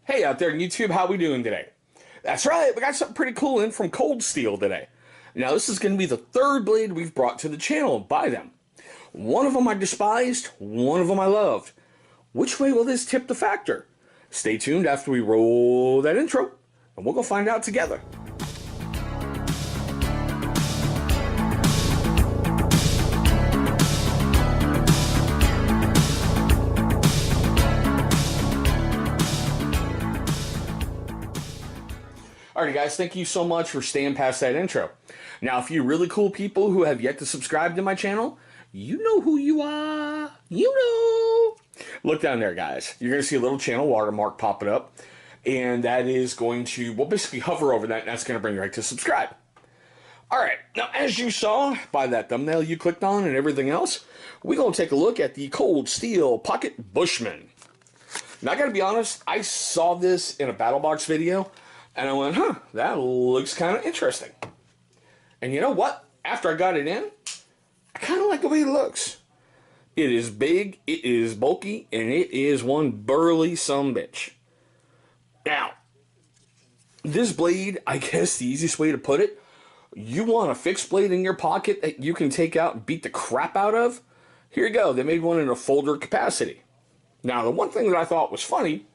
Hey out there on YouTube, how we doing today? That's right, we got something pretty cool in from Cold Steel today. Now this is going to be the third blade we've brought to the channel by them. One of them I despised, one of them I loved. Which way will this tip the factor? Stay tuned after we roll that intro, and we'll go find out together. Alrighty guys, thank you so much for staying past that intro. Now, if you really cool people who have yet to subscribe to my channel, you know who you are. You know. Look down there, guys. You're going to see a little channel watermark popping up. And that is going to, well, basically hover over that, and that's going to bring you right to subscribe. Alright, now as you saw by that thumbnail you clicked on and everything else, we're going to take a look at the Cold Steel Pocket Bushman. Now, I got to be honest, I saw this in a battlebox video, and I went, that looks kind of interesting. And you know what? After I got it in, I kind of like the way it looks. It is big, it is bulky, and it is one burly sumbitch. Now, this blade, I guess the easiest way to put it, you want a fixed blade in your pocket that you can take out and beat the crap out of? Here you go. They made one in a folder capacity. Now, the one thing that I thought was funny,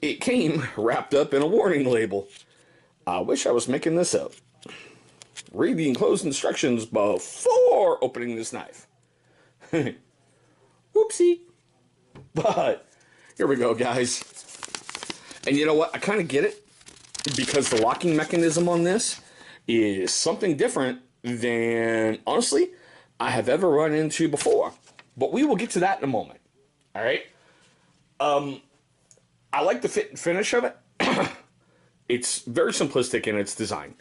it came wrapped up in a warning label. I wish I was making this up. Read the enclosed instructions before opening this knife. Whoopsie. But here we go, guys. And you know what? I kind of get it, because the locking mechanism on this is something different than, honestly, I have ever run into before. But we will get to that in a moment. All right? I like the fit and finish of it. It's very simplistic in its design.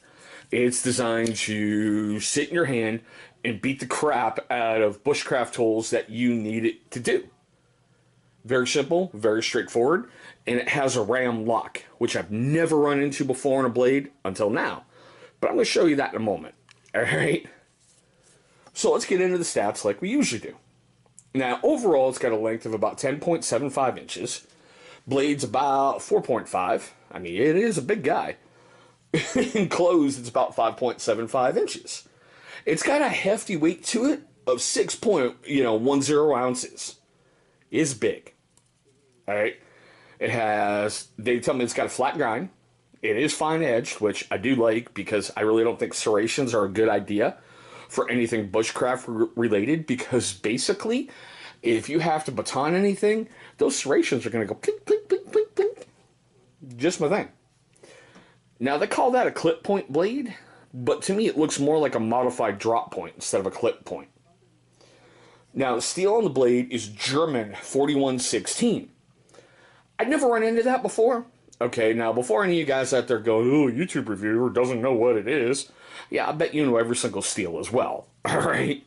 It's designed to sit in your hand and beat the crap out of bushcraft tools that you need it to do. Very simple, very straightforward, and it has a ram lock, which I've never run into before on a blade until now. But I'm going to show you that in a moment. All right? So let's get into the stats like we usually do. Now, overall, it's got a length of about 10.75 inches. Blade's about 4.5. I mean, it is a big guy. Enclosed, it's about 5.75 inches. It's got a hefty weight to it of 6.10 ounces. It's big. All right. It has, they tell me it's got a flat grind. It is fine edged, which I do like, because I really don't think serrations are a good idea for anything bushcraft related, because basically, if you have to baton anything, those serrations are going to go clink, clink, clink, clink, clink. Just my thing. Now, they call that a clip point blade, but to me it looks more like a modified drop point instead of a clip point. Now, the steel on the blade is German 4116. I'd never run into that before. Okay, now before any of you guys out there go, oh, YouTube reviewer doesn't know what it is, yeah, I bet you know every single steel as well. All right?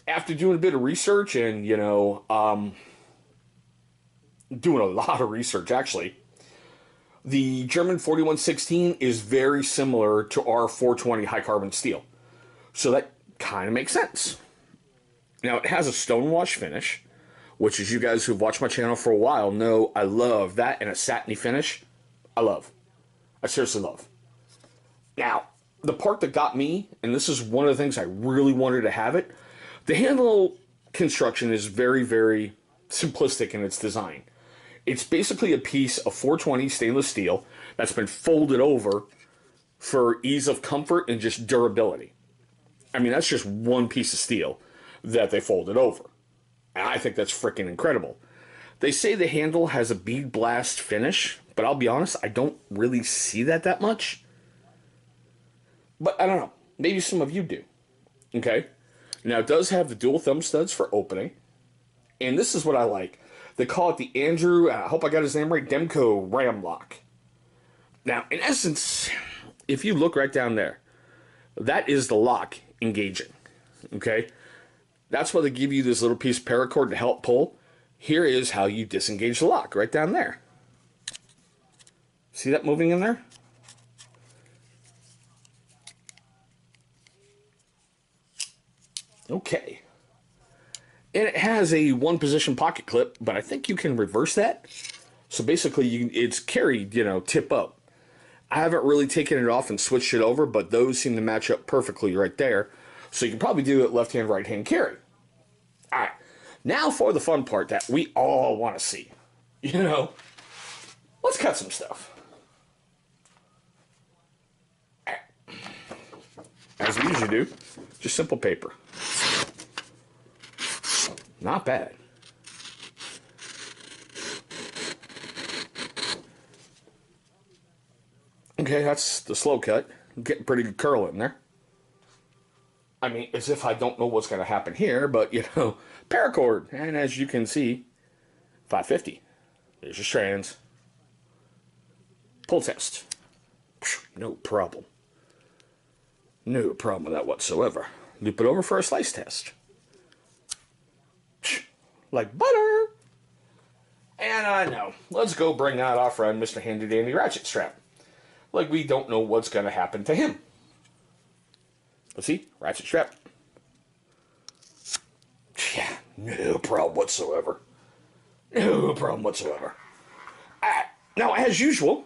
After doing a bit of research and, doing a lot of research, actually, the German 4116 is very similar to our 420 high carbon steel. So that kind of makes sense. Now, it has a stonewash finish, which, as you guys who've watched my channel for a while know, I love that, and a satiny finish. I seriously love. Now, the part that got me, and this is one of the things I really wanted to have it, the handle construction is very, very simplistic in its design. It's basically a piece of 420 stainless steel that's been folded over for ease of comfort and just durability. I mean, that's just one piece of steel that they folded over. And I think that's freaking incredible. They say the handle has a bead blast finish, but I'll be honest, I don't really see that much. But I don't know. Maybe some of you do. Okay? Now, it does have the dual thumb studs for opening. And this is what I like. They call it the Andrew, I hope I got his name right, Demco Ram Lock. Now, in essence, if you look right down there, that is the lock engaging. Okay? That's why they give you this little piece of paracord to help pull. Here is how you disengage the lock, right down there. See that moving in there? Okay. And it has a one-position pocket clip, but I think you can reverse that. So basically, it's carried, tip up. I haven't really taken it off and switched it over, but those seem to match up perfectly right there. So you can probably do it left hand, right hand carry. All right. Now for the fun part that we all want to see. Let's cut some stuff. All right. As we usually do, just simple paper. Not bad. Okay, that's the slow cut. I'm getting pretty good curl in there. I mean, as if I don't know what's going to happen here, but, paracord. And as you can see, 550. There's your strands. Pull test. No problem. No problem with that whatsoever. Loop it over for a slice test. Like butter. And I know. Let's go bring out our friend, Mr. Handy Dandy Ratchet Strap. Like we don't know what's going to happen to him. Let's see. Ratchet strap. Yeah, no problem whatsoever. No problem whatsoever. Now, as usual,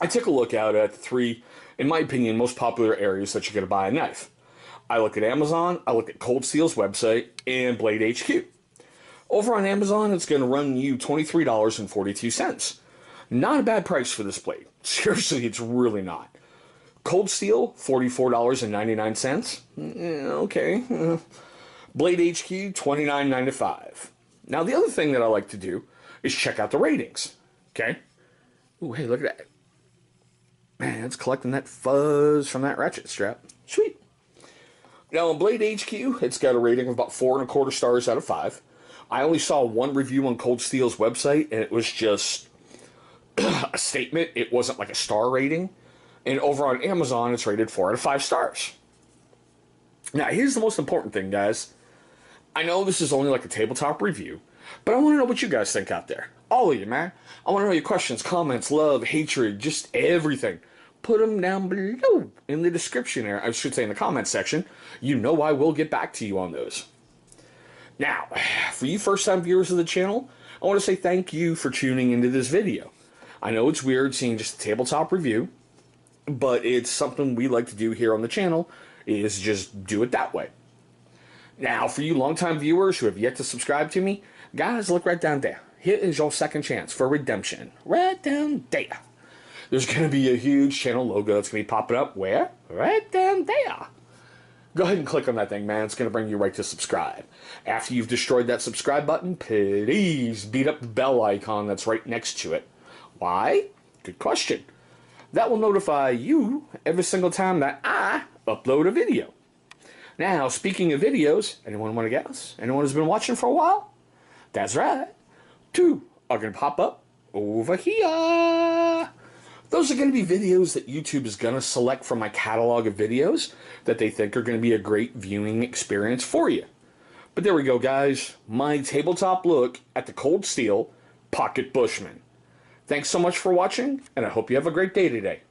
I took a look out at the 3, in my opinion, most popular areas that you're going to buy a knife. I looked at Amazon, I looked at Cold Steel's website, and Blade HQ. Over on Amazon, it's going to run you $23.42. Not a bad price for this blade. Seriously, it's really not. Cold Steel, $44.99. Okay. Blade HQ, $29.95. Now, the other thing that I like to do is check out the ratings. Okay? Ooh, hey, look at that. Man, it's collecting that fuzz from that ratchet strap. Sweet. Now, on Blade HQ, it's got a rating of about 4.25 stars out of 5. I only saw one review on Cold Steel's website, and it was just a statement. It wasn't like a star rating. And over on Amazon, it's rated 4 out of 5 stars. Now, here's the most important thing, guys. I know this is only like a tabletop review, but I want to know what you guys think out there. All of you, man. I want to know your questions, comments, love, hatred, just everything. Put them down below in the description area. I should say in the comments section. You know I will get back to you on those. Now, for you first-time viewers of the channel, I want to say thank you for tuning into this video. I know it's weird seeing just a tabletop review, but it's something we like to do here on the channel, is just do it that way. Now, for you longtime viewers who have yet to subscribe to me, guys, look right down there. Here is your second chance for redemption. Right down there. There's going to be a huge channel logo that's going to be popping up. Where? Right down there. Go ahead and click on that thing, man. It's going to bring you right to subscribe. After you've destroyed that subscribe button, please beat up the bell icon that's right next to it. Why? Good question. That will notify you every single time that I upload a video. Now, speaking of videos, anyone want to guess? Anyone who's been watching for a while? That's right. 2 are going to pop up over here. Those are going to be videos that YouTube is going to select from my catalog of videos that they think are going to be a great viewing experience for you. But there we go, guys. My tabletop look at the Cold Steel Pocket Bushman. Thanks so much for watching, and I hope you have a great day today.